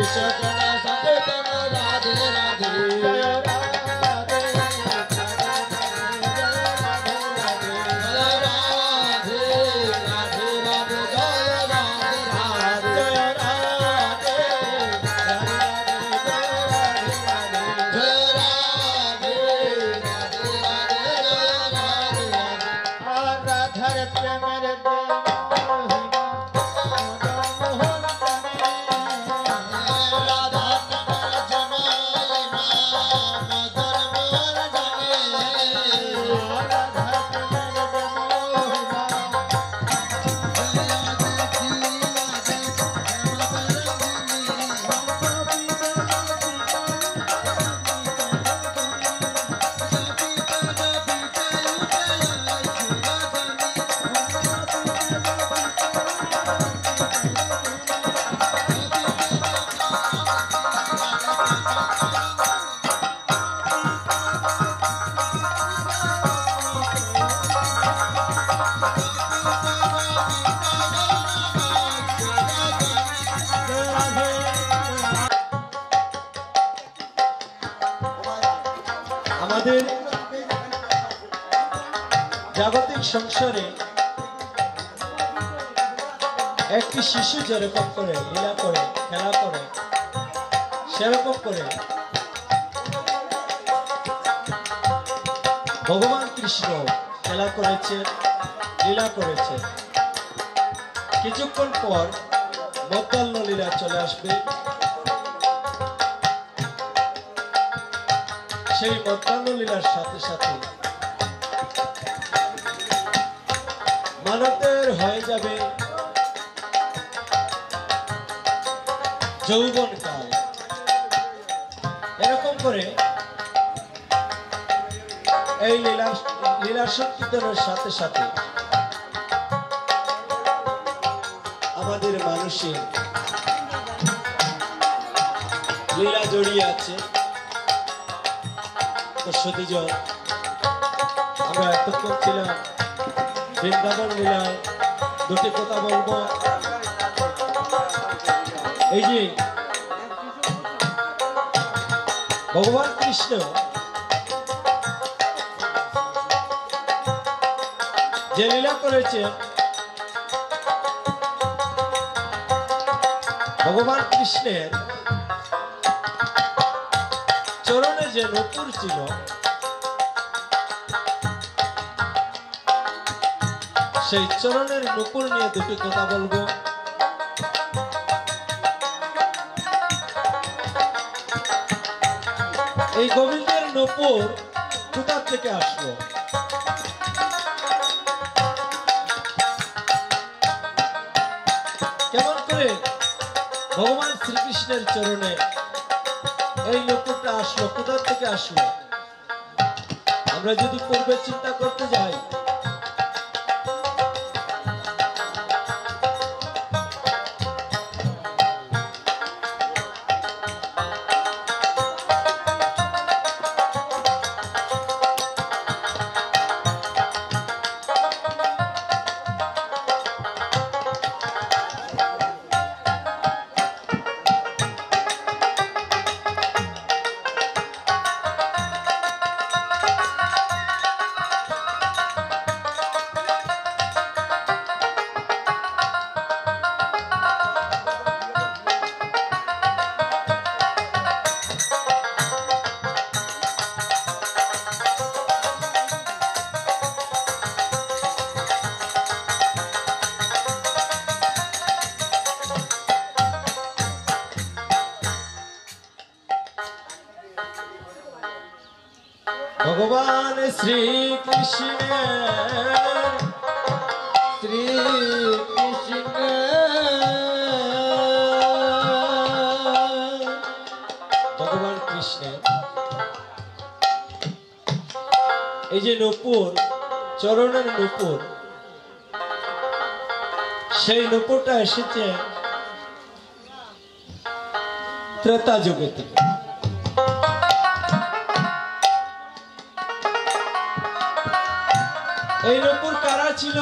चरण संकीर्तन राधे राधे जागतिक संसारे एक शिशु जेरकम करे लीला करे खेला करे सेरकम करे भगवान कृष्ण खेला करेছে लीला करेছে কিছুক্ষণ পর মধ্যাহ্ন লীলা চলে আসবে সেই মধ্যাহ্ন লীলার সাথে সাথে মানবের হয়ে যাবে যৌবন কাল এরকম করে এই লীলা সংকীর্তনের সাথে সাথে আমাদের মানুষের লীলা জড়িয়ে আছে তো সতীজন আমরা এতক্ষণ ছিলাম বৃন্দাবন লীলায় দুটি কথা বলবো এই যে ভগবান কৃষ্ণ যে লীলা করেছে ভগবান কৃষ্ণের চরণে যে নূপুর ছিল সেই চরণের নূপুর নিয়ে দুটি কথা বলবো এই গোবিন্দের নূপুর কোথা থেকে আসলো কেমন করে ভগবান শ্রীকৃষ্ণের চরণে এই নূপুরটা আসলো কোথা থেকে আসলো আমরা যদি পূর্বে চিন্তা করতে যাই भगवान श्री कृष्ण भगवान कृष्ण এই যে নূপুর চরণের নূপুর সেই নূপুরটা এসেছে ত্রেতা যুগে থেকে এই নূপুর কারা ছিল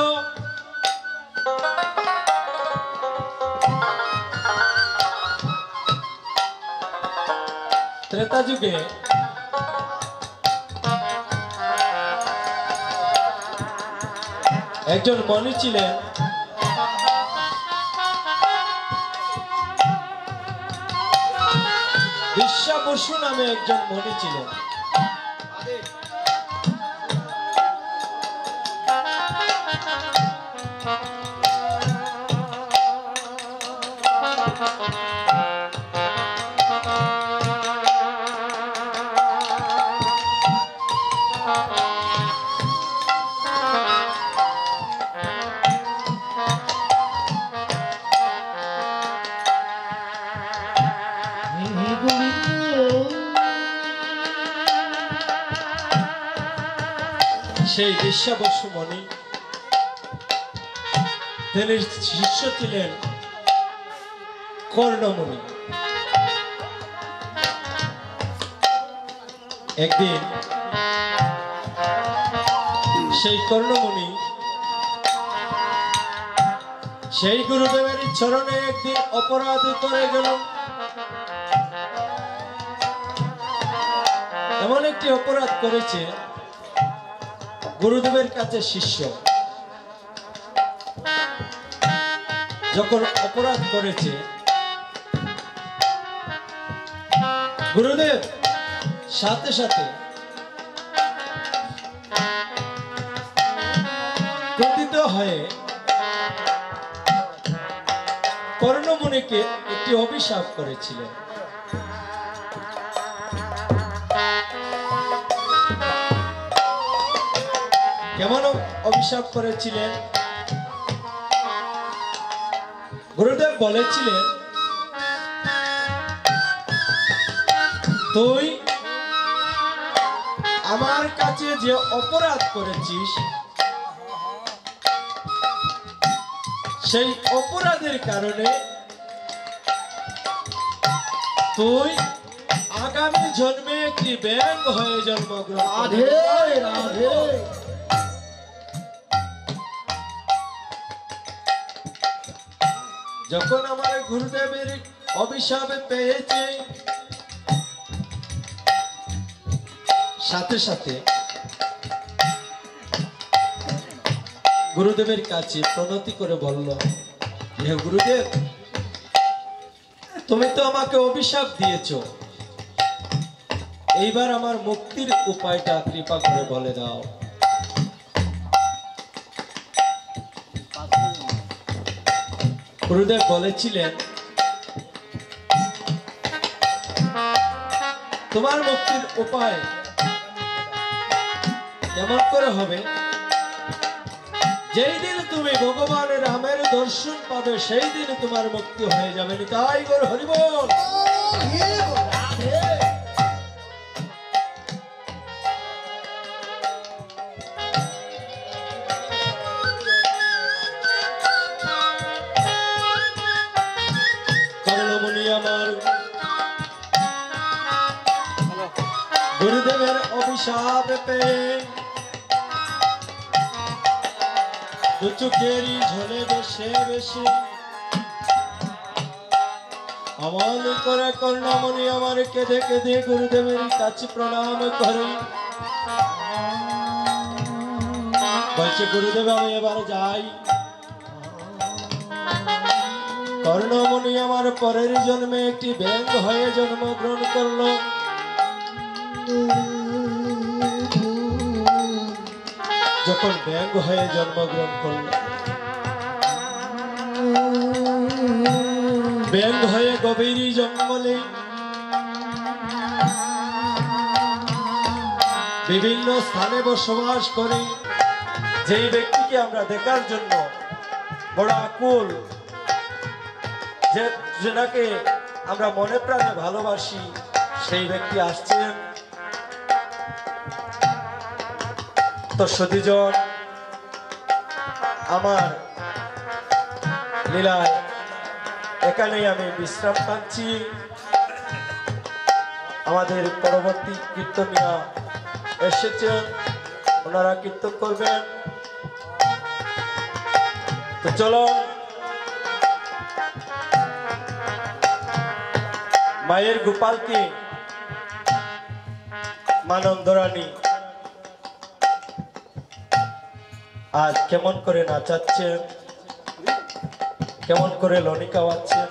ত্রেতা যুগে একজন মণি ছিলেন, বিশ্বা বসু নামে একজন মণি ছিলেন। সেই বিশ্বা বসু মণি, তিনি শিষ্য ছিলেন কর্ণমণি। একদিন সেই কর্ণমণি সেই গুরুদেবের চরণে একদিন অপরাধ করে গেল। এমন একটি অপরাধ করেছে, গুরুদেবের কাছে শিষ্য যখন অপরাধ করেছে, গুরুদেব সাথে সাথে ক্রোধিত হয়ে কর্ণমণিকে একটি অভিশাপ করেছিলেন। কেমন অভিশাপ করেছিলেন? গুরুদেব বলেছিলেন, তুই আমার কাছে যে অপরাধ করেছিস, সেই অপরাধের কারণে তুই আগামী জন্মে একটি ব্যাঙ হয়ে জন্মগ্রহণ করবি। যখন আমার গুরুদেবের অভিশাপ পেয়েছে, সাথে সাথে গুরুদেবের কাছে প্রণতি করে বলল, হে গুরুদেব, তুমি তো আমাকে অভিশাপ দিয়েছ, এইবার আমার মুক্তির উপায়টা কৃপা করে বলে দাও। গুরুদেব বলেছিলেন, তোমার মুক্তির উপায় কেমন করে হবে? যেই দিন তুমি ভগবান রামের দর্শন পাবে, সেই দিন তোমার মুক্তি হয়ে যাবে। তাই গৌর হরি বল। কর্ণমণি আমার গুরুদেবের অভিশাপ পেয়ে চোখেরই ঝলে বেশে বেশি আমল করে কর্ণমণি আমার কেঁদে কেঁদে গুরুদেবের কাছে প্রণাম করে বলছে, গুরুদেব আমি এবার যাই। কর্ণমণি আমার পরের জন্মে একটি ব্যাঙ হয়ে জন্মগ্রহণ করলো। যখন ব্যাঙ হয়ে জন্মগ্রহণ করল, ব্যাঙ হয়ে গভীর জঙ্গলে বিভিন্ন স্থানে বসবাস করে, যেই ব্যক্তিকে আমরা দেখার জন্য বড় আকুল, যেটাকে আমরা মনে প্রাণে ভালোবাসি, সেই ব্যক্তি আসছেন। তো সতীজন, আমার লীলায় এখানেই আমি বিশ্রাম পাচ্ছি। আমাদের পরবর্তী কীর্তনিয়া এসেছেন, ওনারা কীর্তন করবেন। তো চলো মায়ের গোপালকে আনন্দরানী আজ কেমন করে নাচাচ্ছেন, কেমন করে লনি খাওয়াচ্ছেন,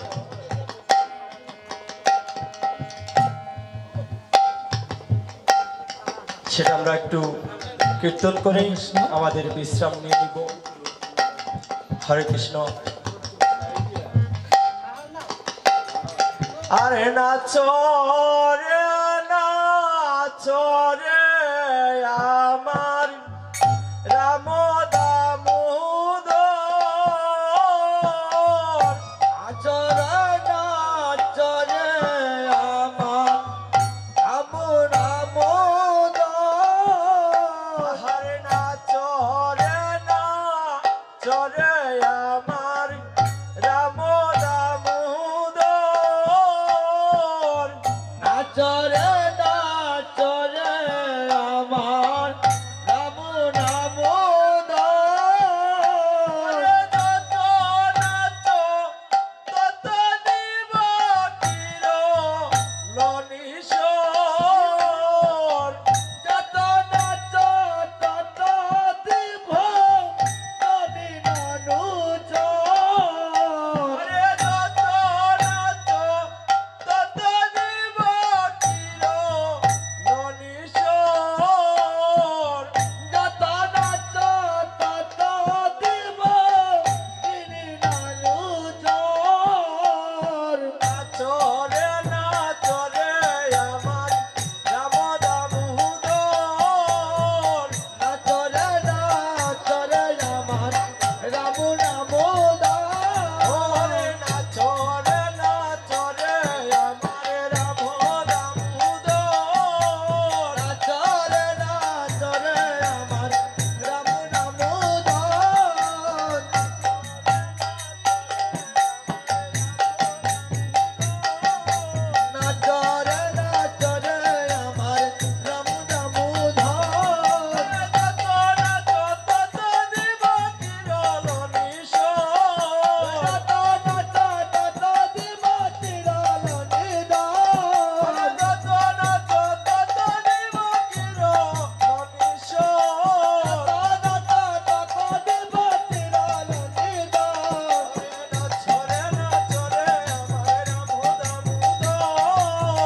সেটা আমরা একটু কীর্তন করে আমাদের বিশ্রাম নিয়ে নিব। হরে কৃষ্ণ। আরে নাচো রে নাচো রে আমার রাম দামোদর, নাচো রে নাচো রে আমার রাম দামোদর, হরে নাচো রে নাচো রে আমার রাম দামোদর, নাচো রে নাচো রে আমার রাম দামোদর, নাচো নাচো তত দিব চির লনিশোর, যত নাচো তত দিব লনি নানুচোর, রে যত নাচো তত দিব চির লনিশোর, যত নাচো তত দিব তিনি নানুচোর, নাচো রে নাচো রে আমার রাম দামোদর, নাচো রে নাচো রে আমার রাম দামোদর, নাচো রে নাচো রে আমার রাম দামোদর, নাচো রে নাচো রে আমার রাম দামোদর, নাচো রে নাচো রে আমার রাম দামোদর, যত নাচো তত দিব চিরলনিশোর, যত নাচো তত দিব চিরলনিদান, যত নাচো তত দিব চিরলনিশোর, যত নাচো তত দিব চিরলনিদান, নাচো রে নাচো রে আমার রাম দামোদর,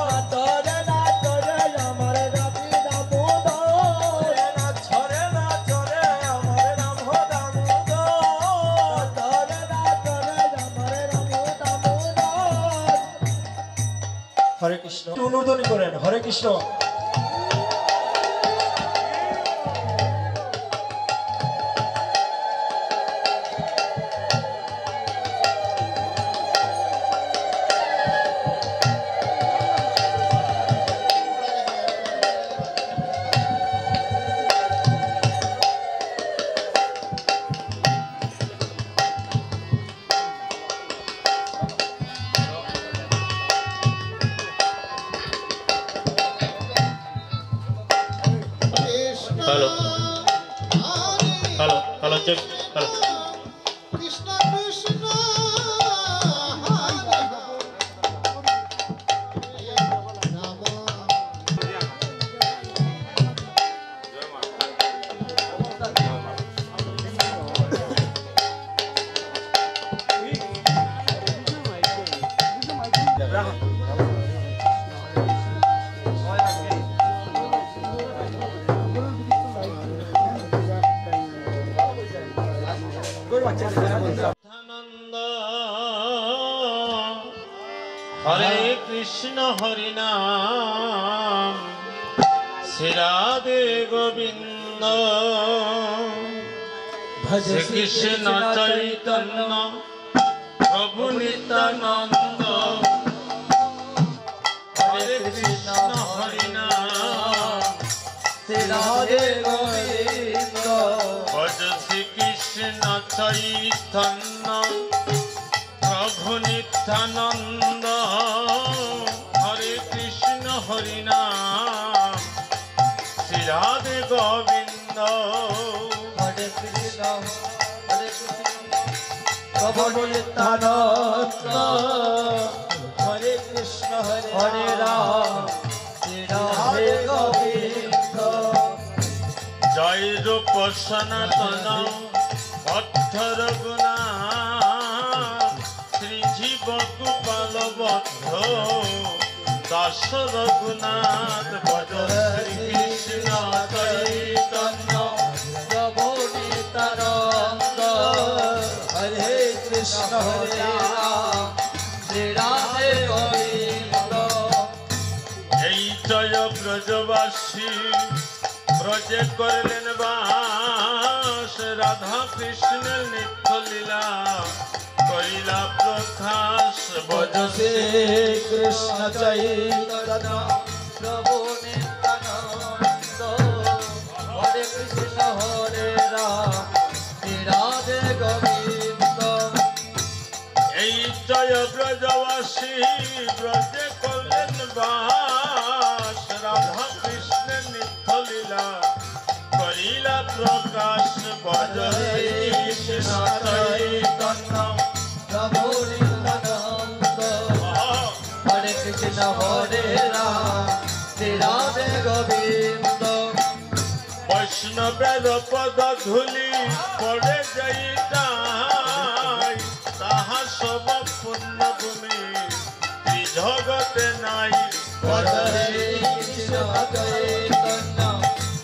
নাচো রে নাচো রে আমার রাম দামোদর, নাচো রে নাচো রে আমার রাম দামোদর, নাচো রে নাচো রে আমার রাম দামোদর। হরে কৃষ্ণ। অনুধ্বনি করেন হরে Krishna. Halo, halo, halo cek, halo. Krishna Krishna Hare Rama আনন্দ হরে কৃষ্ণ হরি নাম শ্রী রাধে গোবিন্দ শ্রী কৃষ্ণ চৈতন্য প্রভু নিত্যানন্দ হরে কৃষ্ণ হরি নাম শ্রী রাধে গোবিন্দ, ভজ শ্রী কৃষ্ণ চৈতন্য প্রভু নিত্যানন্দ হরে কৃষ্ণ হরি নাম শ্রী রাধে গোবিন্দ হরে কৃষ্ণ প্রভু নিত্যানন্দ, হরে কৃষ্ণ হরে রাম শ্রী রাধে গোবিন্দ। সনাতন ভট্ট রঘুনাথ শ্রীজীব গোপাল বদ্ধ দাস রঘুনাথ ভজ শ্রীকৃষ্ণ চৈতন্য প্রভু নিত্যানন্দ হরে কৃষ্ণ হরে রাম শ্রী রাধে গোবিন্দ। এই জয় ব্রজবাসী ব্রজে করলেন বাস রাধা কৃষ্ণের নিত্য লীলা করিলা প্রকাশ ভজ শ্রী কৃষ্ণ চৈতন্য প্রভু নিত্যানন্দ হরে কৃষ্ণ হরে রাম শ্রী রাধে গোবিন্দ। এই জয় ব্রজবাসী ব্রজে করলেন বাস রাধা কৃষ্ণের নিত্য লীলা করিলা প্রকাশ ভজ শ্রীকৃষ্ণ চৈতন্য প্রভু নিত্যানন্দ হরে কৃষ্ণ হরে রাম শ্রী রাধে গোবিন্দ। বৈষ্ণবের পদ ধূলি পড়ে যাইতাই তাহা সব পুণ্যভূমি জগতে নাই হরে কৃষ্ণ চৈতন্য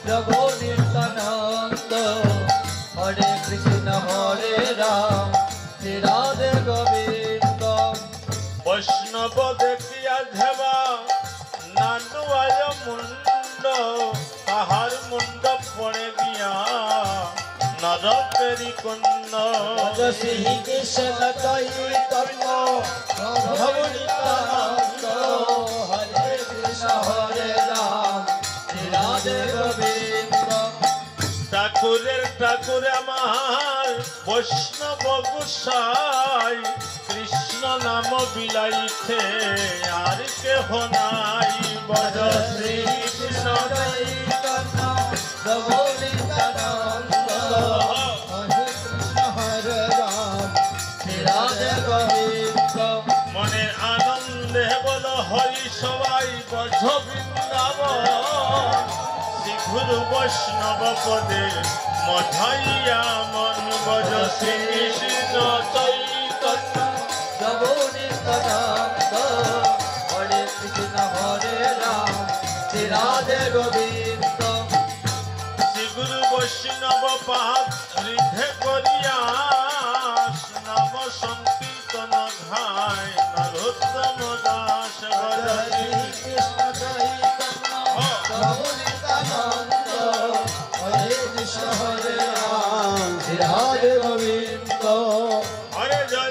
প্রভু নিত্যানন্দ হরে কৃষ্ণ হরে রাম শ্রী রাধে গোবিন্দ। বৈষ্ণব দেখিয়া ধেবা নানুয়ায় মুন্ড তাহার মুন্ড পড়ে গিয়া নরকেরি কুণ্ড শ্রী কৃষ্ণ চৈতন্য প্রভু নিত্যানন্দ হরে কৃষ্ণ হরে রাম শ্রী রাধে গোবিন্দ। ঠাকুর আমার বৈষ্ণব গোসাই কৃষ্ণ নাম বিলাইতে আর কেহ নাই বজ শ্রী কৃষ্ণ চৈতন্য প্রভু নিত্যানন্দ হরে কৃষ্ণ হরে রাম শ্রী রাধে গোবিন্দ। মনে আনন্দে বল হরি সবাই বজ বৃন্দাবন শ্রীগুরু বৈষ্ণব পদে মধাইয়া মন বজ শ্রী কৃষ্ণ চৈতন্য প্রভু নিত্যানন্দ হরে কৃষ্ণ হরে রাম শ্রী রাধে গোবিন্দ। শ্রীগুরু বৈষ্ণব পাদ হৃদে করিয়া নাম সংকীর্তন ঘায় নরোত্তম দাস হরে কৃষ্ণ চৈতন্য প্রভু নিত্যানন্দ হরে কৃষ্ণ হরে রাম শ্রী রাধে গোবিন্দ। হরে জয়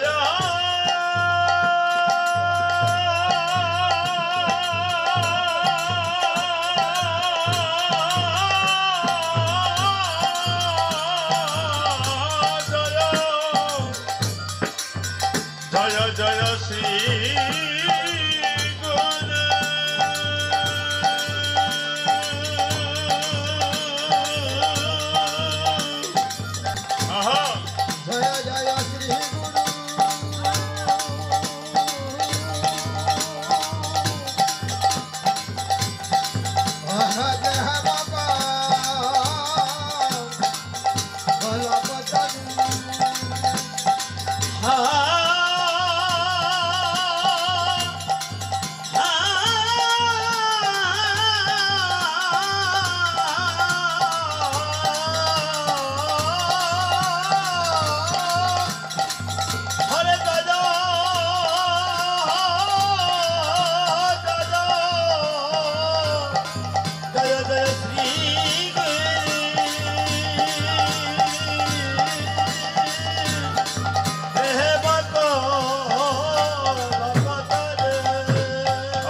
জয় জয় শ্রী গুরু আহা জয় জয় শ্রী গুরু মহাদেব বাবা ভোলাপতি হরে জয় জয় শ্রী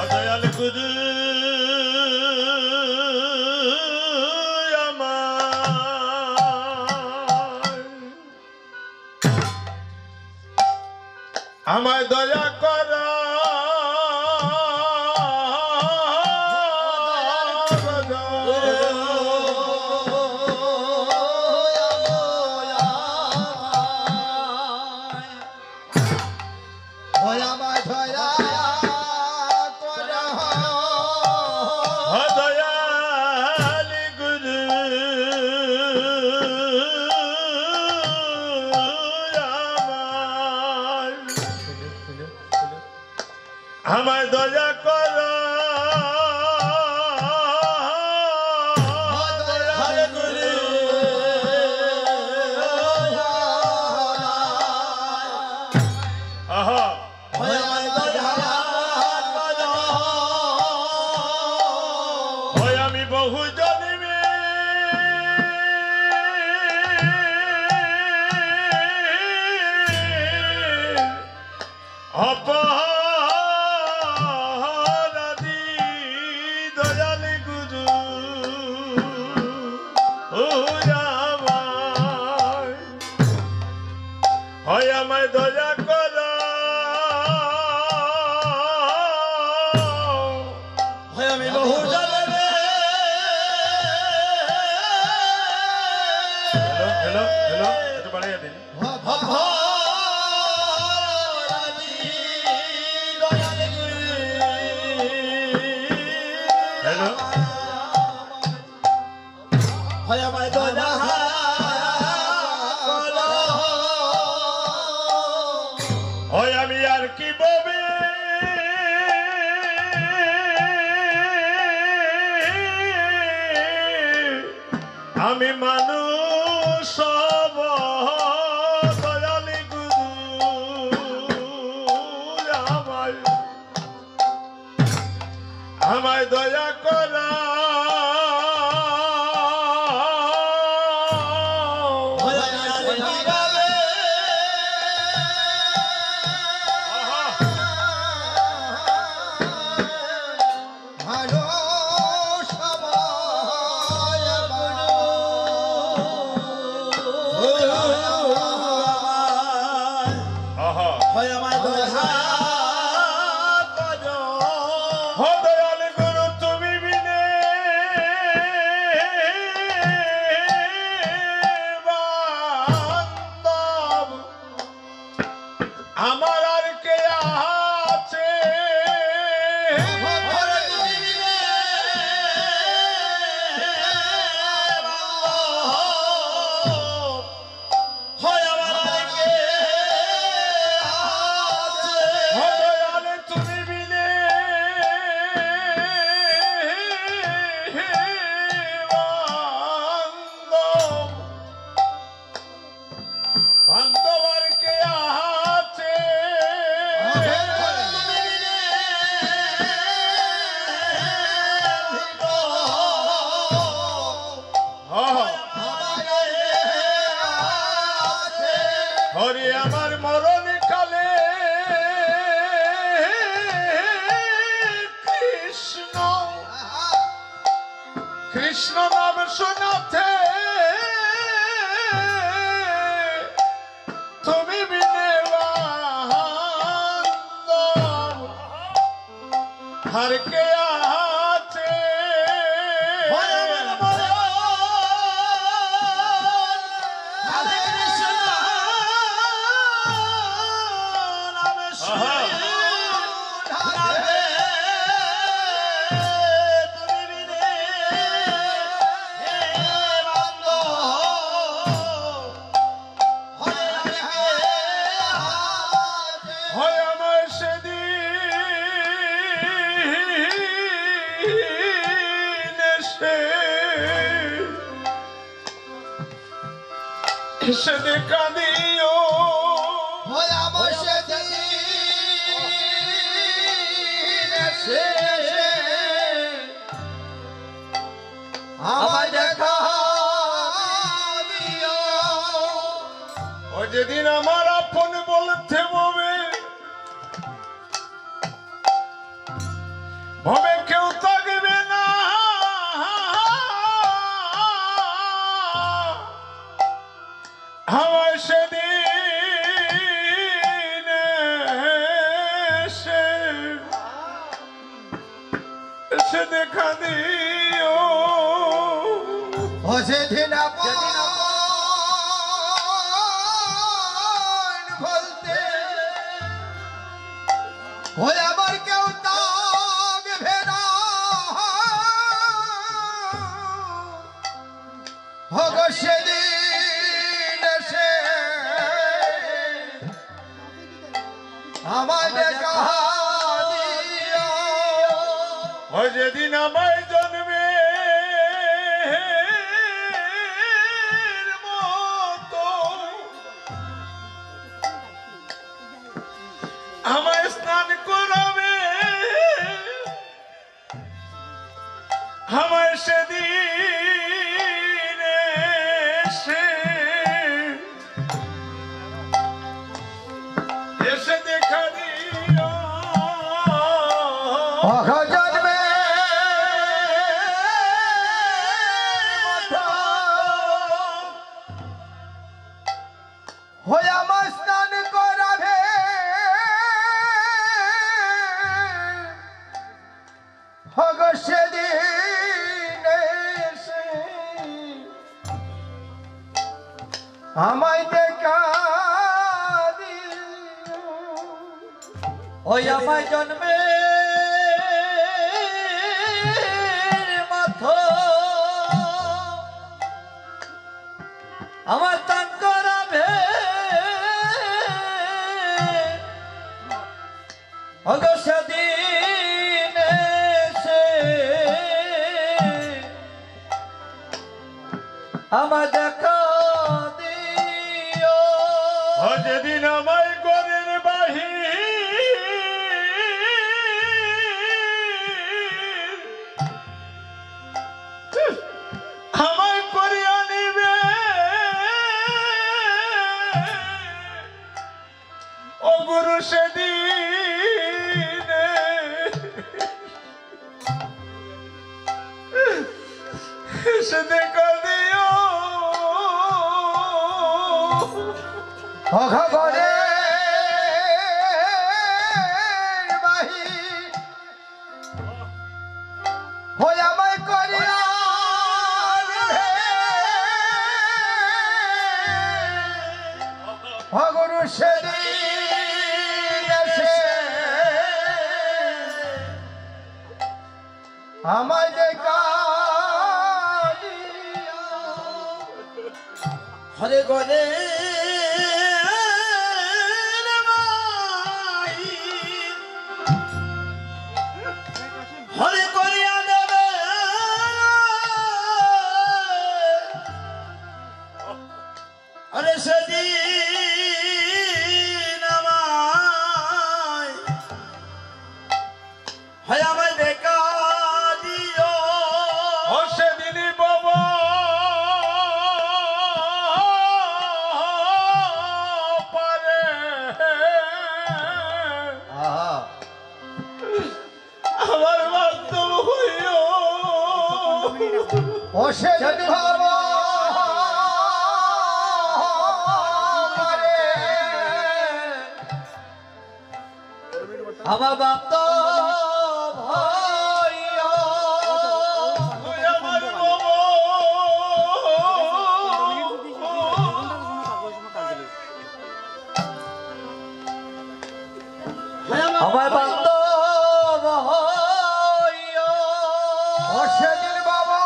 দয়াল গুরু আমায় দয়া কর দয়াল গুরু আমায় দয়া কর দয়াল গুরু আহা আমায় দয়া কর হয় আমি বহু জন্মে অপরাধী দয়াল গুরু ও আমায় হয় আমায় দয়া কর হয় আমি বহু জন্মে हेलो हेलो একটু বাড়াইয়া দিন हेलो হয় আমায় দয়া হয় আমি আর কি বলবি আমি মানুষ সব দয়াল গুরু আমায় দয়া করা দয়াল গুরু তুমি বিনে বান্ধব আমার আর কে আছে বান্ধবার কে আছে হরি আমার মরণ কালে কৃষ্ণ কৃষ্ণ নাম শোনাতে তুমি বিনে বান্ধব হর কে আছে হয় আমার সেদিন এসে দেখা দিও আমায় দেখা ও যেদিন আমার আপন বলতে হবে ভবে কেউ থাকবে না আমার সেদিন এসে দেখা দিও সেদিন বলতে ওই আমার কেউ থাকবে না হোক সেদিন এসে আমায় দেখা দিও ও যেদিন আমায় জন্মে মতো আমায় স্নান করাবে আমায় সেদিন এসে এসে দেখা দিও জন্মে হয়ে আমার স্নান করাবে হগ সেদিন এসে আমায় দেখা দিও ওই আমায় জন্মে মাথ আমার তান করাবে ওগো সেদিন এসে আমার দেখা দিও ও যেদিন আমায় গরের বাহির আমায় করিয়া নিবে ও গুরু সেদিন সে দেখা দিও অঘরে বাহি হয়ে আমায় করিয়া অগুরু সেদিন এসে আমায় দেখা দিও। হরে গরে হরে করিয়া দেবে হরে সেদিন আমায় হয় আমায় দেখা দিও ও সেদিনই বাবা পারে আমার বাস্তব হইও ও সেদিন ভাব আমার বাপ ভাইয়া ওই আমার বাবা আমার বাপ ভাইয়া ও সেদিন বাবা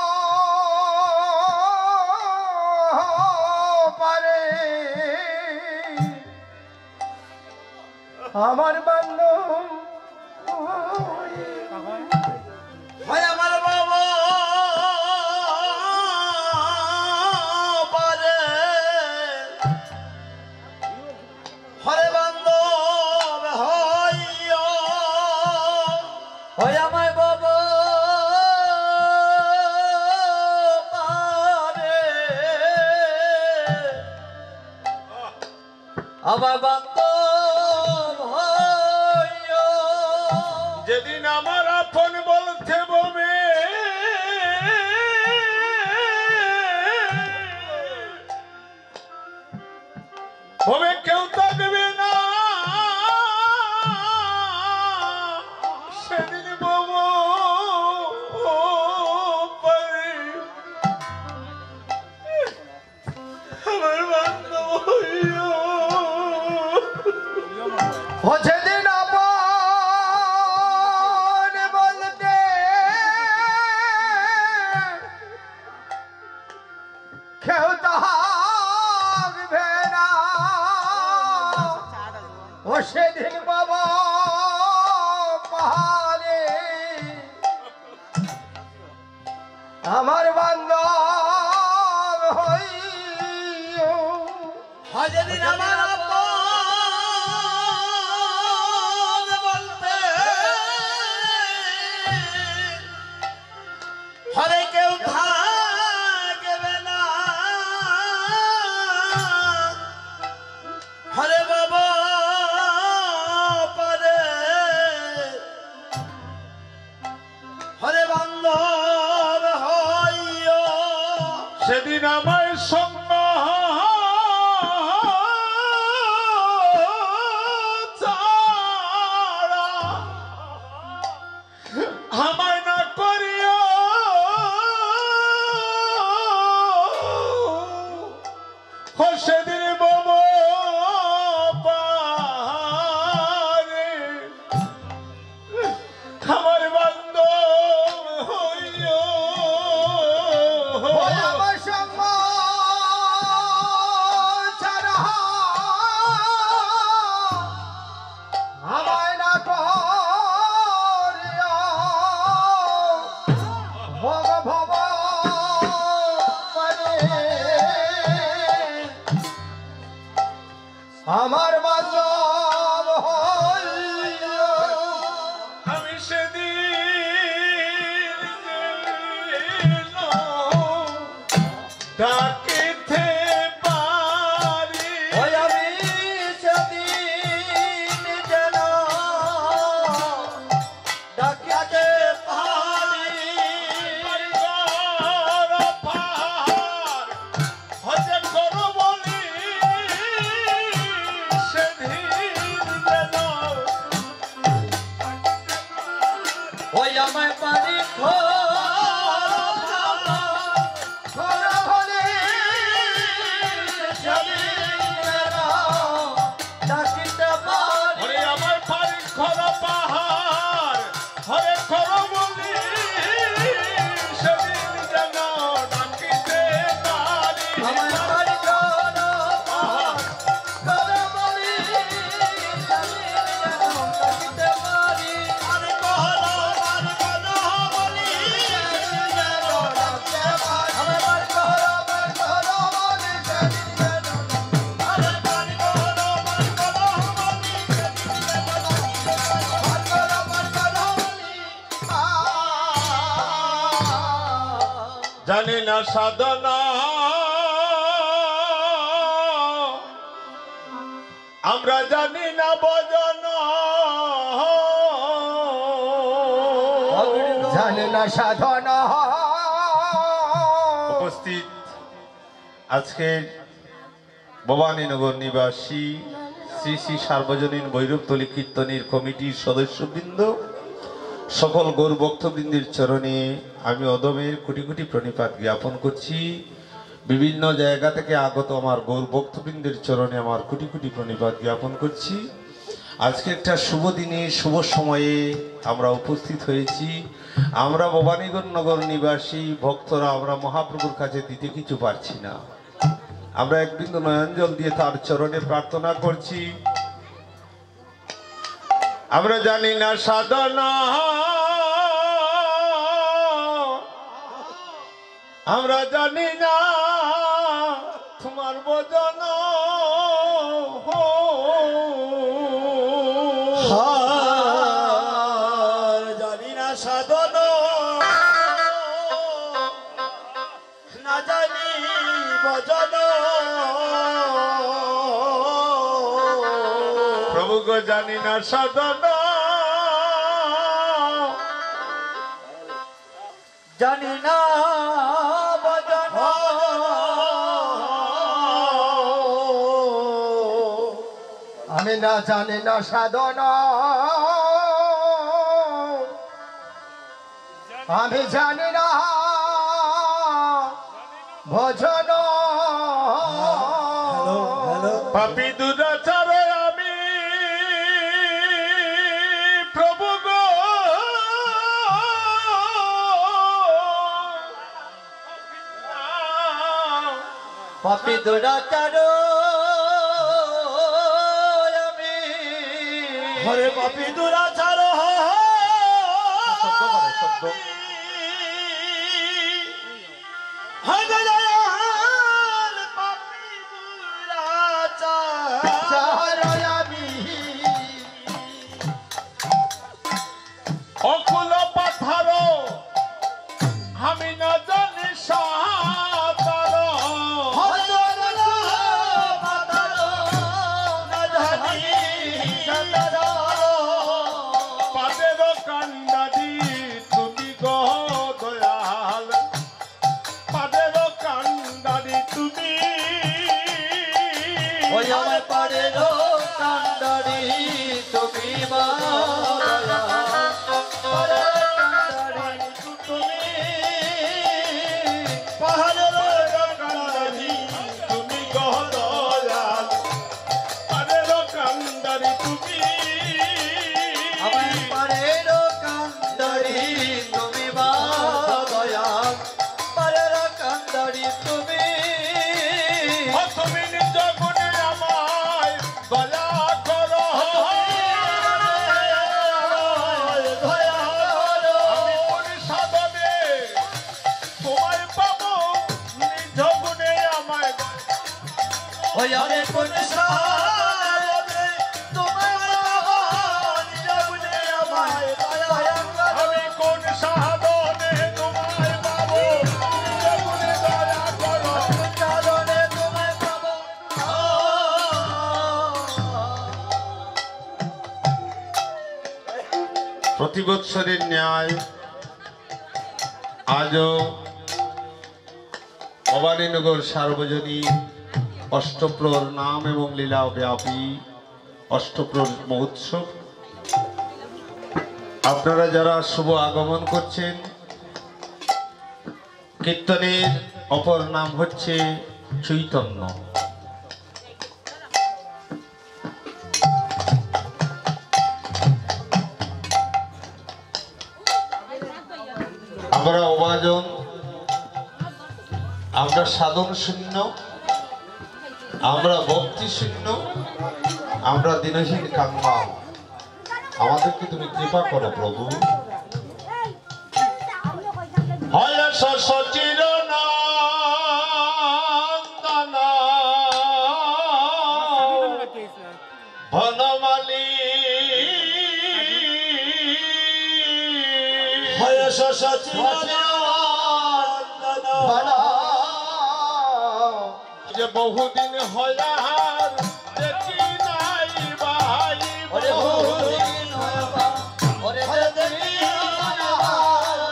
পারে আমার বান্ধব হয় আমার বাবা পারে হরে বান্ধব হইয়া হয় আমার বাবা পারে আমার বান্ধব হইয়া যেদিন আমার আপন বলতে ববে ববে কেউ থাকবে না সেদিন বাবা পারে আমার বান্ধব হইও ও সেদিন আপন বলতে কেউ থাকবে না ও সেদিন বাবা পাহাড়ে সেদিন আমার সঙ্গ ছাড়া আমায় না করিও সেদিন বব পারে আমার বান্ধব হইও ওই আমার সঙ্গ ছাড়া আমায় না করিও ভব ভব পারে আমার বান্ধব হইও আমি সেদিন ডাকিতে পারি ওই আমি সেদিন যেন ডাকিতে পারি পাহাড় হতে করো বলি সেদিন যেন ওই আমায় পারি ডাকিতে পারি ওরে আমার বাড়ি খরা পাহাড় হরে করো বলি সেদিন যেন ডাকিতে পারি আমায় পারি ডাকিতে পারি জানি না সাধনা আমরা জানি না ভজন জানে না সাধনা উপস্থিত আজকের ভবানীনগর নিবাসী শ্রী শ্রী সার্বজনীন ভৈরবতলী কীর্তনীর কমিটির সদস্যবৃন্দ সকল গৌর ভক্তবৃন্দের চরণে আমি অদমের কোটি কোটি প্রণিপাত জ্ঞাপন করছি। বিভিন্ন জায়গা থেকে আগত আমার গৌর ভক্তবৃন্দের চরণে আমার কোটি কোটি প্রণিপাত জ্ঞাপন করছি। আজকে একটা শুভ দিনে শুভ সময়ে আমরা উপস্থিত হয়েছি। আমরা ভবানীনগর নিবাসী ভক্তরা আমরা মহাপ্রভুর কাছে দিতে কিছু পারছি না। আমরা এক বিন্দু নয়নজল দিয়ে তার চরণে প্রার্থনা করছি। আমরা জানি না সাধনা আমরা জানি না তোমার ভজন জানি না সাধন না জানি ভজন প্রভু গো জানি না সাধনা জানি না ভজন আমি না জানি না সাধন আমি জানি না ভজন পাপী দুরাচারে আমি প্রভু গো পাপী দুরাচার আমি হরে পাপী দুরাচার শব্দ করে শব্দ অকুল পাথার আমি না জানি সাঁতার কান্ডারি তুমি মা প্রতি বৎসরের ন্যায় আজও ভবানীনগর সার্বজনীন অষ্টপ্রহর নাম এবং লীলা ব্যাপী অষ্টপ্রহর মহোৎসব। আপনারা যারা শুভ আগমন করছেন, কীর্তনের অপর নাম হচ্ছে চৈতন্য। আমরা অভাজন, আমরা সাধন শূন্য, আমরা ভক্তি শূন্য, আমরা দিনহীন কাঙ্গাল। আমাদেরকে তুমি কৃপা করো প্রভু। হয় সচির বনমালী যে বহুদিন হলার দেখি নাই ভাই,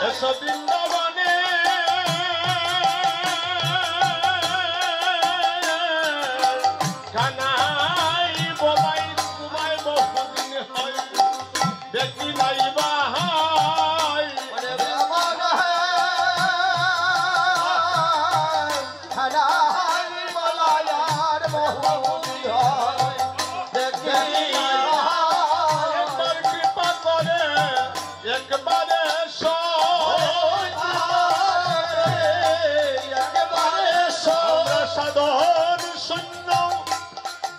এসো বৃন্দাবনে কানাই বলাই তোমায় বহুদিন হয় দেখি নাই ভাই। একবার কৃপা করে একবারে সাধন শূন্য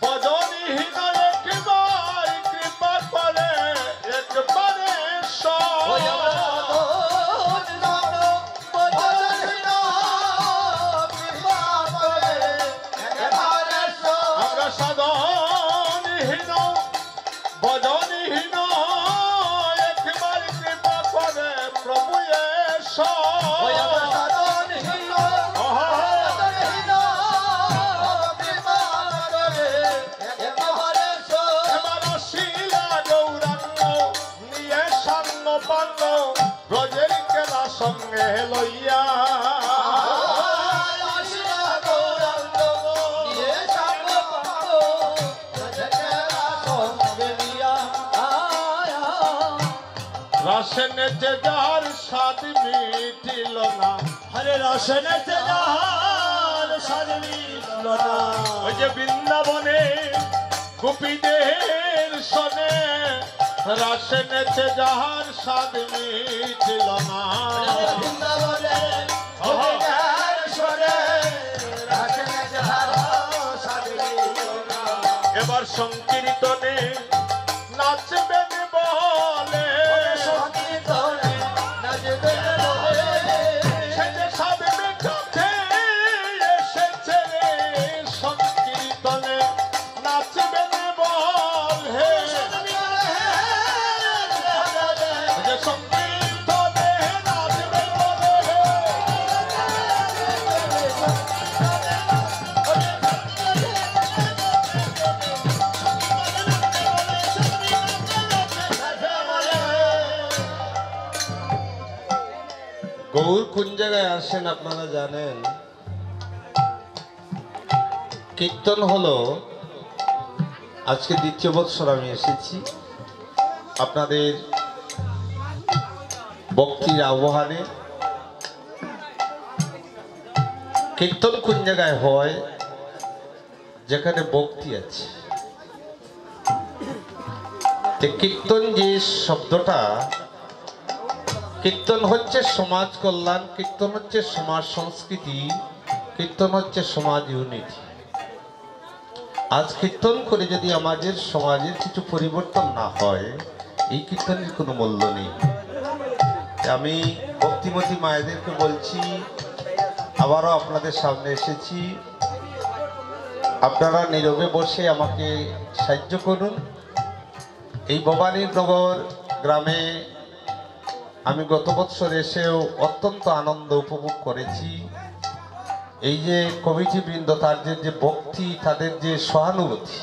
ভজনহীন একবার কৃপা করে একবারে আমরা সাধনহীন ভজনহীন একবার কৃপা করে প্রভু এবার শিলা গৌরাঙ্গ নিয়ে সান্ন পাঙ্গ ব্রজের কেলা সঙ্গে লইয়া রাসে নেচে যার স্বাদ মিটিল না, হরে রাসে নেচে যার স্বাদ মিটিল না। ওই যে বৃন্দাবনে গোপীদের শোনে রাসে নেচে যার স্বাদ মিটিল না। এবার সংকীর্তনে নাচবেন বলে সেজে সাধবে কাছে এসেছে সংকীর্তনে নাচবেন বলে সংকীর্তনে নাচবেন বলে গৌর কোন জায়গায় আসেন আপনারা জানেন? কীর্তন হলো আজকে দ্বিতীয় বৎসর আমি এসেছি আপনাদের ভক্তির আহ্বানে। কীর্তন কোন জায়গায় হয়? যেখানে ভক্তি আছে। কীর্তন যে শব্দটা, কীর্তন হচ্ছে সমাজ কল্যাণ, কীর্তন হচ্ছে সমাজ সংস্কৃতি, কীর্তন হচ্ছে সমাজ ইউনিটি। আজ কীর্তন করে যদি আমাদের সমাজের কিছু পরিবর্তন না হয়, এই কীর্তনের কোনো মূল্য নেই। আমি ভক্তিমতী মায়েদেরকে বলছি, আবারও আপনাদের সামনে এসেছি, আপনারা নীরবে বসে আমাকে সাহায্য করুন। এই ভবানীনগর গ্রামে আমি গত বছর এসেও অত্যন্ত আনন্দ উপভোগ করেছি। এই যে কমিটি বৃন্দ, তাদের যে ভক্তি, তাদের যে সহানুভূতি।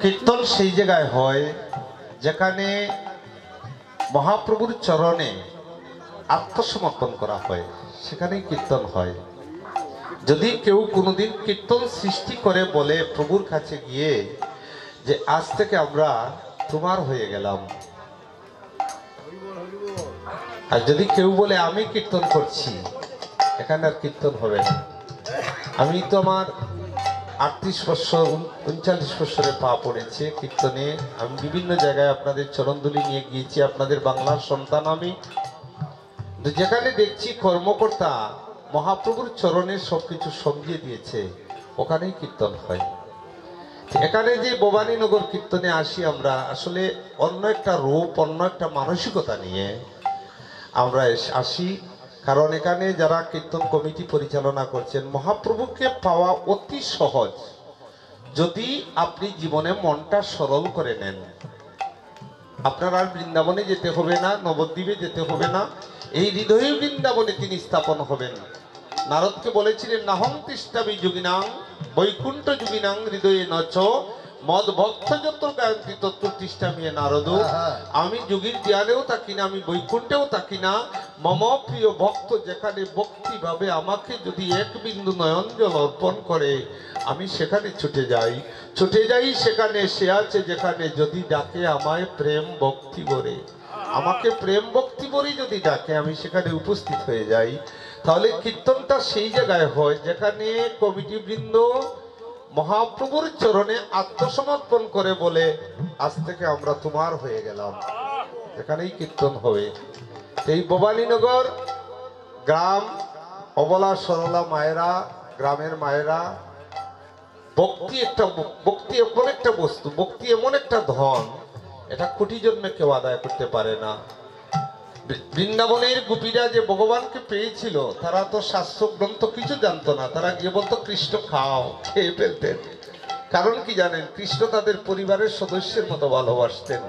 কীর্তন সেই জায়গায় হয় যেখানে মহাপ্রভুর চরণে আত্মসমর্পণ করা হয়, সেখানেই কীর্তন হয়। যদি কেউ কোনোদিন কীর্তন সৃষ্টি করে বলে প্রভুর কাছে গিয়ে যে আজ থেকে আমরা তোমার হয়ে গেলাম, আর যদি কেউ বলে আমি কীর্তন করছি, এখানে আর কীর্তন হবে না। আমি তো আমার 38 বছর 39 বছরে পা পড়েছে কীর্তনে। আমি বিভিন্ন জায়গায় আপনাদের চরণধুলি নিয়ে গিয়েছি, আপনাদের বাংলার সন্তান আমি। যেখানে দেখছি কর্মকর্তা মহাপ্রভুর চরণে সবকিছু সঙ্গিয়ে দিয়েছে, ওখানেই কীর্তন হয়। এখানে যে ভবানীনগর কীর্তনে আসি আমরা, আসলে অন্য একটা রূপ, অন্য একটা মানসিকতা নিয়ে আমরা আসি। কারণ এখানে যারা কীর্তন কমিটি পরিচালনা করছেন, মহাপ্রভুকে পাওয়া অতি সহজ যদি আপনি জীবনে মনটা সরল করে নেন। আপনার আর বৃন্দাবনে যেতে হবে না, নবদ্বীপে যেতে হবে না, এই হৃদয়ে বৃন্দাবনে তিনি স্থাপন হবেন। নারদকে বলেছিলেন, নাহং তিষ্ঠামি যোগিনাং বৈকুণ্ঠ যোগিনাং হৃদয়ে নচ মদ ভক্ত যত গায়ন্তি তত্ত্ব তিষ্ঠামি নারদ। আমি যোগীর ধ্যানেও থাকি না, আমি বৈকুণ্ঠেও থাকি না। মম প্রিয় ভক্ত যেখানে ভক্তি ভাবে আমাকে যদি এক বিন্দু নয়ন জল অর্পণ করে, আমি সেখানে ছুটে যাই সেখানে সে আছে যেখানে। যদি ডাকে আমায় প্রেম ভক্তি ভরে, আমাকে প্রেম ভক্তি ভরে যদি ডাকে, আমি সেখানে উপস্থিত হয়ে যাই। তাহলে কীর্তনটা সেই জায়গায় হয় যেখানে কমিটি বৃন্দ মহাপ্রভুর চরণে আত্মসমর্পণ করে বলে আজ থেকে আমরা তোমার হয়ে গেলাম, এখানেই কীর্তন হবে। এই ভবানীনগর গ্রাম, অবলা সরলা মায়েরা, গ্রামের মায়েরা, ভক্তি এমন একটা বস্তু, ভক্তি এমন একটা ধন, এটা কোটি জন্মে কেউ আদায় করতে পারে না। বৃন্দাবনের গোপীরা যে ভগবানকে পেয়েছিল, তারা তো শাস্ত্র গ্রন্থ কিছু জানতো না। তারা গিয়ে বলতো কৃষ্ণ খাও, খেয়ে ফেলতেন। কারণ কি জানেন? কৃষ্ণ তাদের পরিবারের সদস্যের মতো ভালোবাসতেন।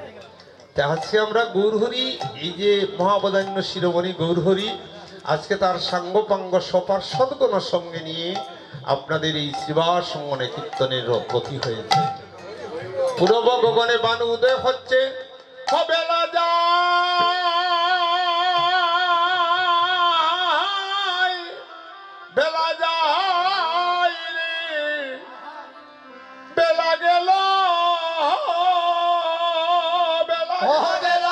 আজকে আমরা গৌরহরি, এই যে মহাবদান্য শিরোমণি গৌরহরি, আজকে তার সাঙ্গপাঙ্গ সপার্ষদগণ সঙ্গে নিয়ে আপনাদের এই শ্রীবাস সঙ্গনে কীর্তনের গতি হয়েছে। পূর্ব গগনে বান উদয় হচ্ছে, বেলা যায়, বেলা যায় রে, বেলা গেল, বেলা গেল,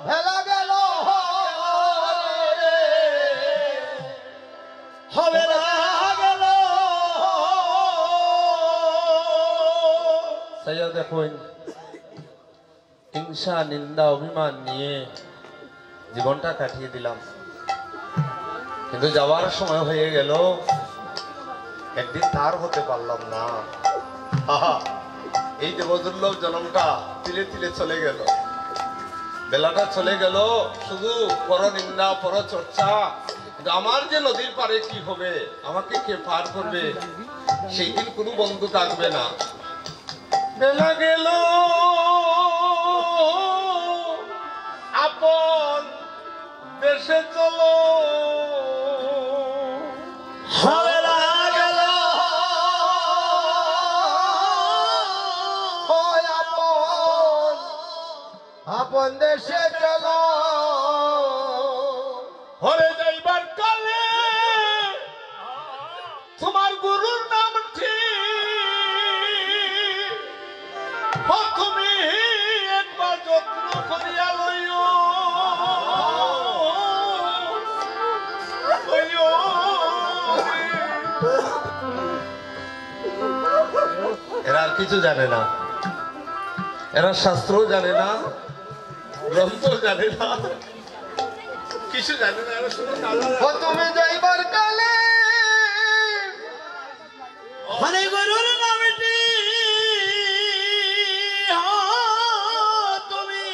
ভেলা গেল, হবে না গেল। সাইয়া দেখুন, হিংসা নিন্দা অভিমান নিয়ে জীবনটা কাটিয়ে দিলাম, কিন্তু যাওয়ার সময় হয়ে গেল। একদিন তার হতে পারলাম না। এই যে বদুল্লভ জন্মটা তিলে তিলে চলে গেল, বেলাটা চলে গেল, শুধু পর নিন্দা পর চর্চা। কিন্তু আমার যে নদীর পারে কি হবে, আমাকে কে পার করবে, সেই দিন কোনো বন্ধু থাকবে না। বেলা গেল, আপন দেশে চলো, হবে না গেল, আপন দেশে চলো। হরে যাইবার কালে তুমি একবার যত্ন করিয়া লইও এরা আর কিছু জানে না, এরা শাস্ত্র জানে না, গ্রন্থ জানে না, কিছু জানে না। এরা শুধু ও তুমি যাইবার কালে হরে গুরুর নামটি তুমি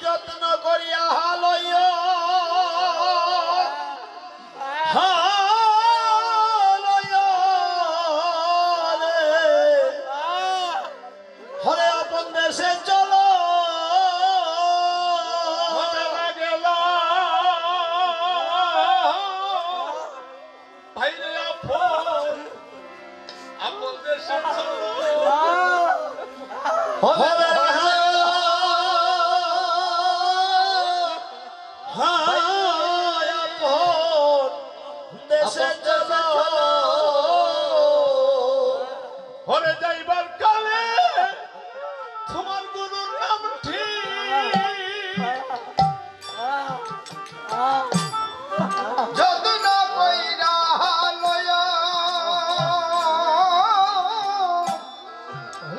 যত্ন করিয়া লইও হরে আপন দেশে চলো গেল ভাইরে আপন দেশে হরে দেশে চলো হরে যাইবার কালে তোমার গুরুর নাম যত্ন কইরা লয়া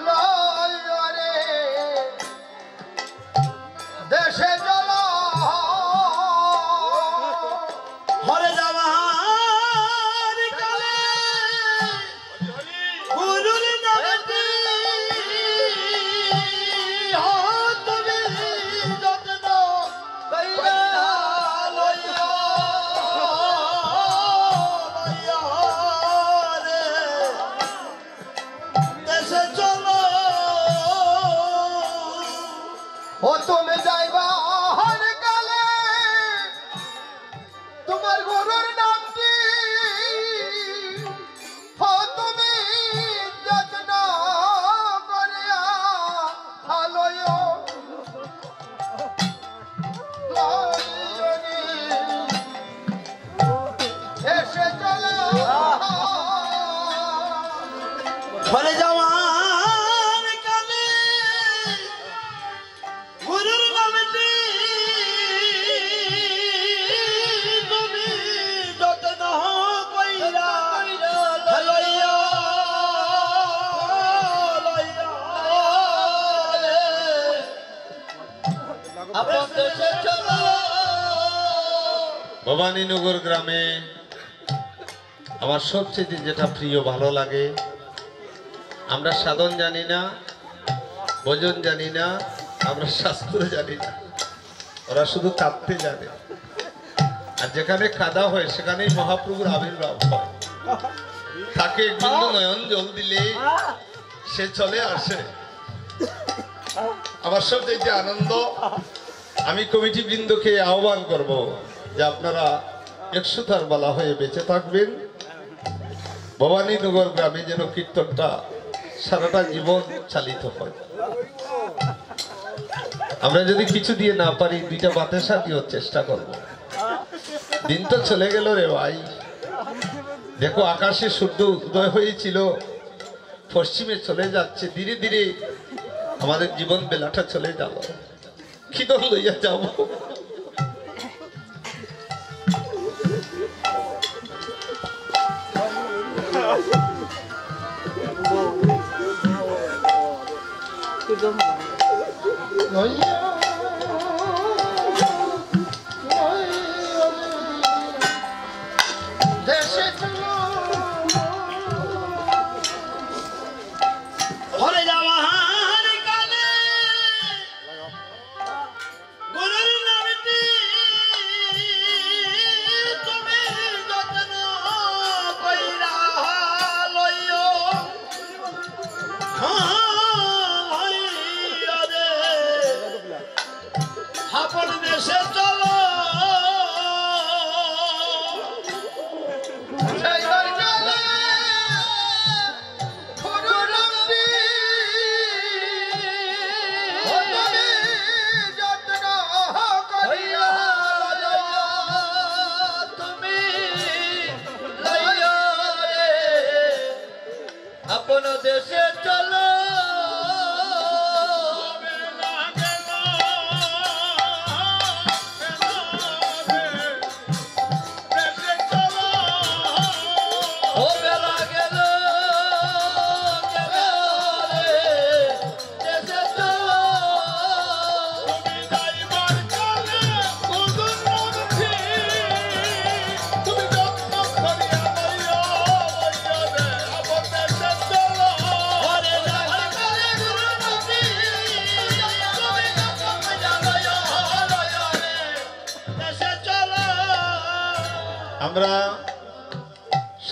লয়া রে দেশে চলো হরে যাবার কালে গুরুর নামটি তুমি যত্ন কইরা লইও রে দেশে চলো ও তুমি যাইবা হর কালে তোমার গুরুর নামটি ও তুমি যত্ন করিয়া আলোয় এসে চলো ঘরে যাওয়ার কালে গুরুর নামটি তুমি যত্ন কইরা লইও আপন দেশে চলো। ভবানীনগর গ্রামে আমার সবচেয়ে যেটা প্রিয় ভালো লাগে, আমরা সাধন জানি না, ভজন জানি না, আমরা শাস্ত্র জানি না, ওরা শুধু কাঁদতে জানে। আর যেখানে কাদা হয় সেখানেই মহাপ্রভুর আবির্ভাব হয়। তাকে এক বিন্দু নয়ন জল দিলে সে চলে আসে। আমার সবচেয়ে আনন্দ, আমি কমিটি বৃন্দকে আহ্বান করব যে আপনারা 100 বালা হয়ে বেঁচে থাকবেন। ভবানীনগর গ্রামে যেন কীর্তনটা সারাটা জীবন চালিত হয়। আমরা যদি কিছু দিয়ে না পারি 2টা বাতাসা দিয়েও চেষ্টা করব। দিন তো চলে গেল রে ভাই, দেখো আকাশে সূর্য উদয় হয়েছিল, পশ্চিমে চলে যাচ্ছে, ধীরে ধীরে আমাদের জীবন বেলাটা চলে গেল। কি দল লইয়া যাব? দেশে চলো ঘরে যাওয়ার কালে গুরুর নামটি তুমি যত্ন কইরা লইও রে আপন দেশে চলো। যাইবার কালে গুরুর নামটি ও তুমি যত্ন করিয়া লইও তুমি লইও রে আপন দেশে চলো।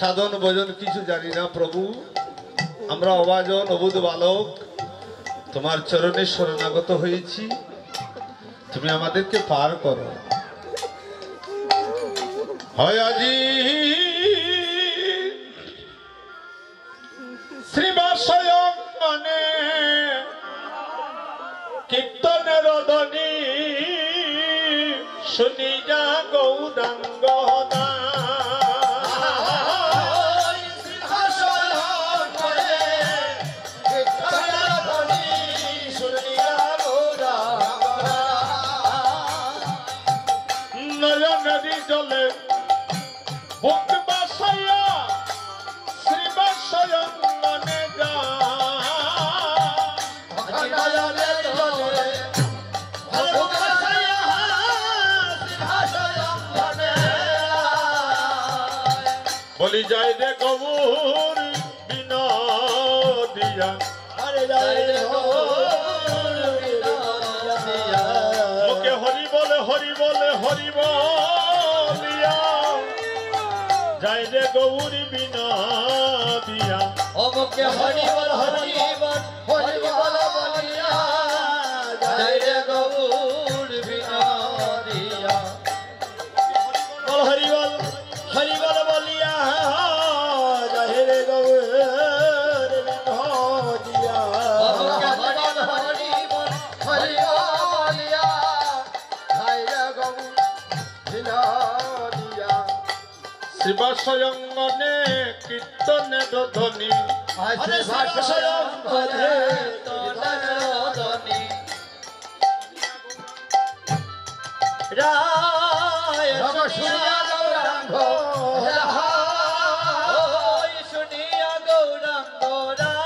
সাধন ভজন কিছু জানি না প্রভু, আমরা অভাজন অবুধ বালক তোমার চরণে শরণাগত হয়েছি, তুমি আমাদেরকে পার করো। হয় আজি শ্রীবাসয়ং মনে কীর্তনের ধ্বনি শুনি যা গৌরাঙ্গ না। নয়নদী জলে বুক বাসাইয়া শ্রীবাসয়ং মনে যা। বলি যায় রে গৌর বিনোদিয়া, ওকে হরি বলে হরি বলে হরি বলিয়া যায় রে গৌর বিনোদিয়া। অমকে হরি বল হরি বল হরি বল বলিয়া জয় রে গৌর বিনোদিয়া। বল হরি বল বলিয়া জয় রে গৌর বিনোদিয়া। অমকে হরি বল হরি বলিয়া জয় রে গৌর বিনোদিয়া। শিবাশয়ং মনে কীর্তনের ধ্বনি শিবাশয়ং মনে কীর্তনের ধ্বনি। রায় শুনিয়া গৌরাঙ্গ রায় শুনিয়া গৌরাঙ্গ রায়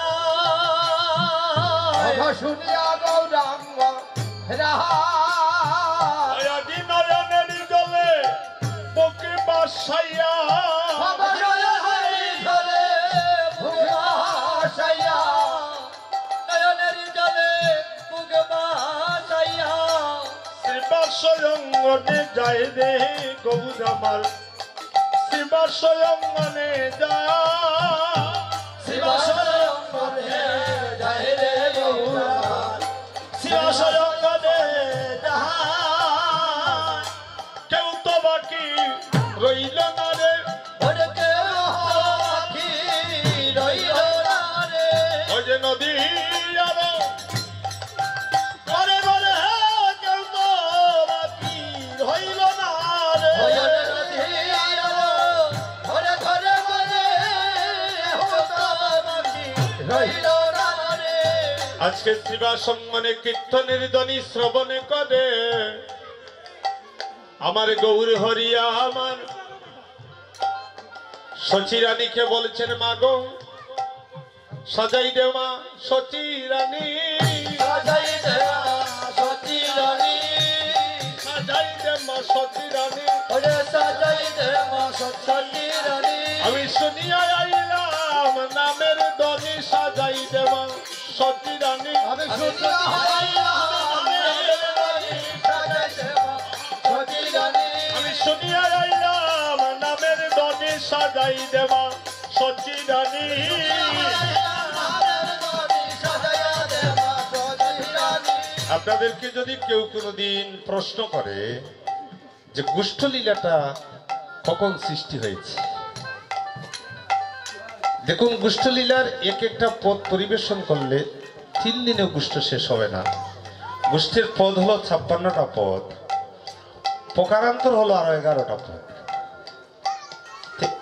শুনিয়া গৌরাঙ্গ রায় আজি নয়নের জলে বুকে বাসাইয়া শিবাশয়ং মনে যায় রে গৌর আমার, শিবাশয়ং মনে যায়। শিবাশয়ং মনে যায় রে গৌর আমার, শিবাশয়ং মনে যায়। কেউ তো বাকি রইল না রে, ওরে কেউ বাকি রইল না রে। ওই যে নদী আর ঘরে ঘরে কেউ তো বাকি রইল না রে। ওরে নদী আলো, ঘরে ঘরে ঘরে হতো বাকি রইল না রে। আজকে শিবা সম্মানে কীর্তনের ধ্বনি শ্রবণে করে আমার গৌর হরিয়া আমার সচী রানীকে বলছেন মা গো সাজাই দে মা সচী রানী, সাজাই দে সতী রানী, সাজাই দে মা সচী রানী। ওরে সাজাই দে সতী রানী। আমি শুনিয়া আইলাম নামের ধ্বনি সাজাই দে মা সচী রানী। আমি শুনিয়া আইলাম সাজাই দে সতী রানী। আমি শুনিয়া আইলাম নামের ধ্বনি সাজাই দে মা সচী রানী। আপনাদেরকে যদি কেউ কোনোদিন প্রশ্ন করে যে গুষ্ঠলীলাটা কখন সৃষ্টি হয়েছে, দেখুন গুষ্ঠলীলার এক একটা পদ পরিবেশন করলে 3 দিনে গুষ্ঠ শেষ হবে না। গুষ্ঠের পদ হলো 56টা পদ, প্রকারান্তর হলো আরো 11টা পদ।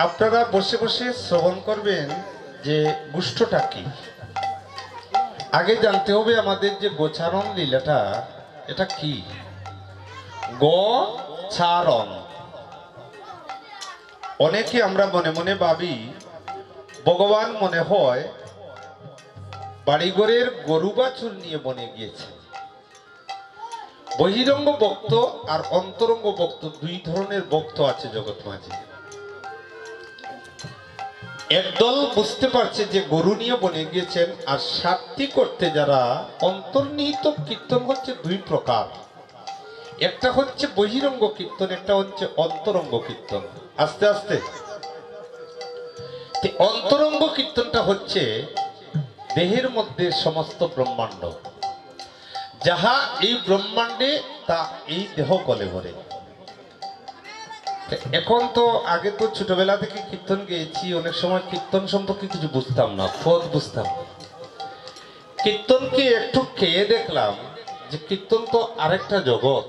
আপনারা বসে বসে শ্রবণ করবেন যে গুষ্ঠটা কি। আগে জানতে হবে আমাদের যে গোচারণ লীলাটা এটা কি। গোচারণ অনেকে আমরা মনে মনে ভাবি ভগবান মনে হয় বাড়িঘরের গরু বাছুর নিয়ে বনে গিয়েছে। বহিরঙ্গ ভক্ত আর অন্তরঙ্গ ভক্ত 2 ধরনের ভক্ত আছে জগৎ মাঝে। একদল বুঝতে পারছে যে গরু নিয়ে বনে গিয়েছেন, আর সাত্ত্বিক করতে যারা অন্তর্নিহিত কীর্তন হচ্ছে 2 প্রকার। একটা হচ্ছে বহিরঙ্গ কীর্তন, একটা হচ্ছে অন্তরঙ্গ কীর্তন। আস্তে আস্তে অন্তরঙ্গ কীর্তনটা হচ্ছে দেহের মধ্যে সমস্ত ব্রহ্মাণ্ড, যাহা এই ব্রহ্মাণ্ডে তা এই দেহ কলে ভরে। এখন তো আগে তো ছোটবেলা থেকে কীর্তন গেয়েছি, অনেক সময় কীর্তন সম্পর্কে কিছু বুঝতাম না, পদ বুঝতাম। কীর্তনকে একটু খেয়ে দেখলাম যে কীর্তন তো আরেকটা জগৎ।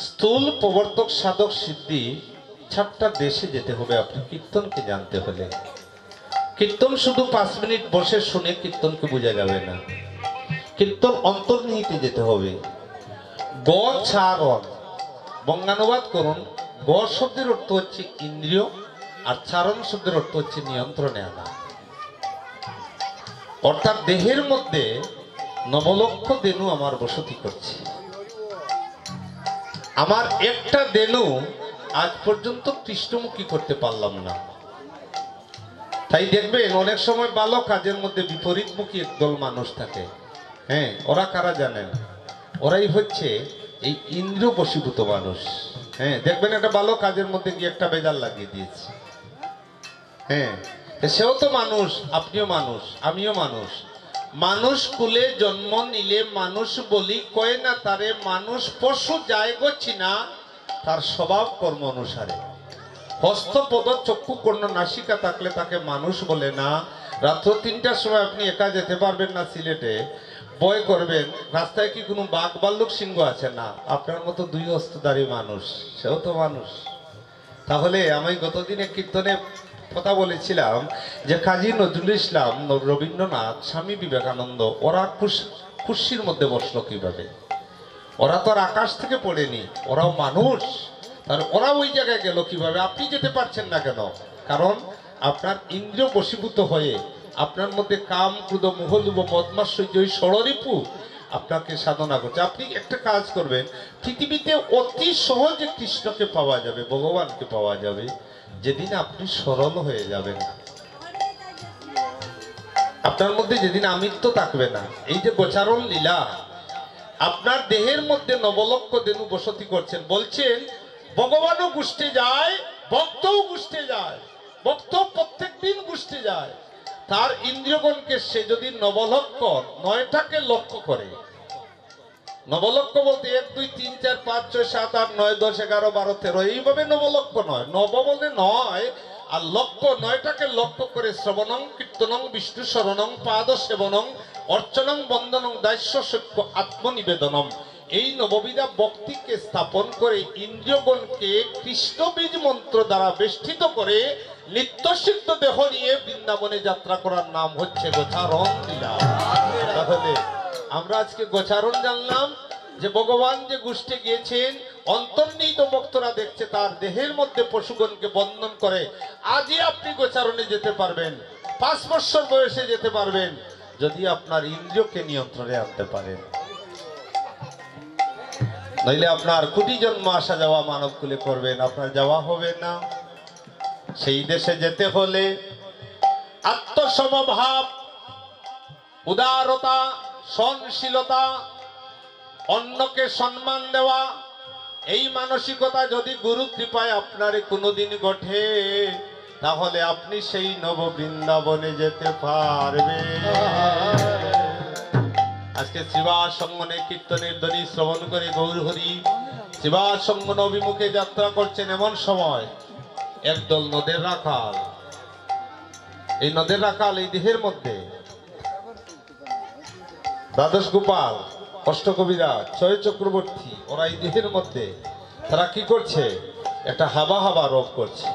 স্থূল প্রবর্তক সাধক সিদ্ধি 6টা দেশে যেতে হবে আপনি কীর্তনকে জানতে হলে। কীর্তন শুধু 5 মিনিট বসে শুনে কীর্তনকে বোঝা যাবে না, কীর্তন অন্তর্নিহিতে যেতে হবে। গ চারণ বঙ্গানুবাদ করুন। গ শব্দের অর্থ হচ্ছে ইন্দ্রিয়, আর চারণ শব্দের অর্থ হচ্ছে নিয়ন্ত্রণে আনা। অর্থাৎ দেহের মধ্যে 9 লক্ষ দেনু আমার বসতি করছে। আমার একটা দেনু আজ পর্যন্ত কৃষ্ণমুখী করতে পারলাম না। তাই দেখবেন অনেক সময় ভালো কাজের মধ্যে বিপরীতমুখী একদল মানুষ থাকে। হ্যাঁ, ওরা কারা জানেন? ওরাই হচ্ছে এই ইন্দ্রিয় বশীভূত মানুষ। হ্যাঁ, দেখবেন একটা ভালো কাজের মধ্যে গিয়ে একটা বেজাল লাগিয়ে দিয়েছে। হ্যাঁ, সেও তো মানুষ, আপনিও মানুষ, আমিও মানুষ। মানুষ কুলে জন্ম নিলে মানুষ বলি কয় না তারে, মানুষ পশু যায় গছি না তার স্বভাব কর্ম অনুসারে। হস্তপদ চক্ষু কর্ণ নাসিকা থাকলে তাকে মানুষ বলে না। রাত্র 3টার সময় আপনি একা যেতে পারবেন না সিলেটে, ভয় করবেন রাস্তায় কি কোনো বাঘ ভাল্লুক সিংহ আছে না, আপনার মতো 2 হস্তধারী মানুষ, সেও তো মানুষ। তাহলে আমি গতদিনে কীর্তনে কথা বলেছিলাম যে কাজী নজরুল ইসলাম, রবীন্দ্রনাথ, স্বামী বিবেকানন্দ ওরা কুর্সির মধ্যে বসলো কিভাবে? ওরা তো আর আকাশ থেকে পড়েনি, ওরাও মানুষ। তার ওরা ওই জায়গায় গেল কিভাবে? আপনি যেতে পারছেন না কেন? কারণ আপনার ইন্দ্রিয় বশীভূত হয়ে আপনার মধ্যে কাম ক্রোধ মোহ লোভ মদ মাৎসর্য ওই ষড়রিপু আপনাকে সাধনা করছে। আপনি একটা কাজ করবেন, পৃথিবীতে অতি সহজে কৃষ্ণকে পাওয়া যাবে, ভগবানকে পাওয়া যাবে যেদিন আপনি সরল হয়ে যাবেন, আপনার মধ্যে যেদিন আমিত্ব থাকবে না। এই যে গোচারণ লীলা, আপনার দেহের মধ্যে 9 লক্ষ দেনু বসতি করছেন। বলছেন ভগবানও গুষ্টে যায়, ভক্তও গুষ্টে যায়, ভক্ত প্রত্যেক দিন গুষ্টে যায়। তার ইন্দ্রিয়গণকে সে যদি 9 লক্ষ 9টাকে লক্ষ্য করে, 9 লক্ষ বলতে 1 2 3 4 5 6 7 8 9 10 11 12 13 এইভাবে 9 লক্ষ নয়, 9 বলতে 9 আর লক্ষ 9টাকে লক্ষ্য করে শ্রবণং কীর্তনং বিষ্ণু শরণং পাদ সেবনং অর্চনং বন্দনং দাস্য সত্য আত্মনিবেদনম, এই নববিধা ভক্তিকে স্থাপন করে ইন্দ্রিয়গণকে কৃষ্ণ বীজ মন্ত্র দ্বারা বেষ্টিত করে নিত্যসিদ্ধ দেহ নিয়ে বৃন্দাবনে যাত্রা করার নাম হচ্ছে গোচারণ লীলা। তাহলে আমরা আজকে গোচারণ জানলাম যে ভগবান যে গোষ্ঠে গিয়েছেন, অন্তর্নিহিত ভক্তরা দেখছে তার দেহের মধ্যে পশুগণকে বন্ধন করে। আজই আপনি গোচারণে যেতে পারবেন, 5 বছর বয়সে যেতে পারবেন যদি আপনার ইন্দ্রিয়কে নিয়ন্ত্রণে আনতে পারেন। নইলে আপনার কোটি জন্ম আসা যাওয়া মানব কুলে করবেন, আপনার যাওয়া হবে না। সেই দেশে যেতে হলে আত্মসমভাব, উদারতা, সহনশীলতা, অন্যকে সম্মান দেওয়া, এই মানসিকতা যদি গুরু কৃপায় আপনার কোনোদিন ঘটে, তাহলে আপনি সেই নব বৃন্দাবনে যেতে পারবেন। আজকে শিবাসঙ্গনে কীর্তনের ধ্বনি শ্রবণ করে গৌর হরি শিবাসঙ্গন অভিমুখে যাত্রা করছেন। এমন সময় একদল নদের রাখাল, এই নদের রাখাল এই দেহের মধ্যে দ্বাদশ গোপাল, অষ্টকবিরাজ, 6 চক্রবর্তী, ওরা এই দেহের মধ্যে তারা কি করছে? একটা হাবা হাবা রোগ করছে।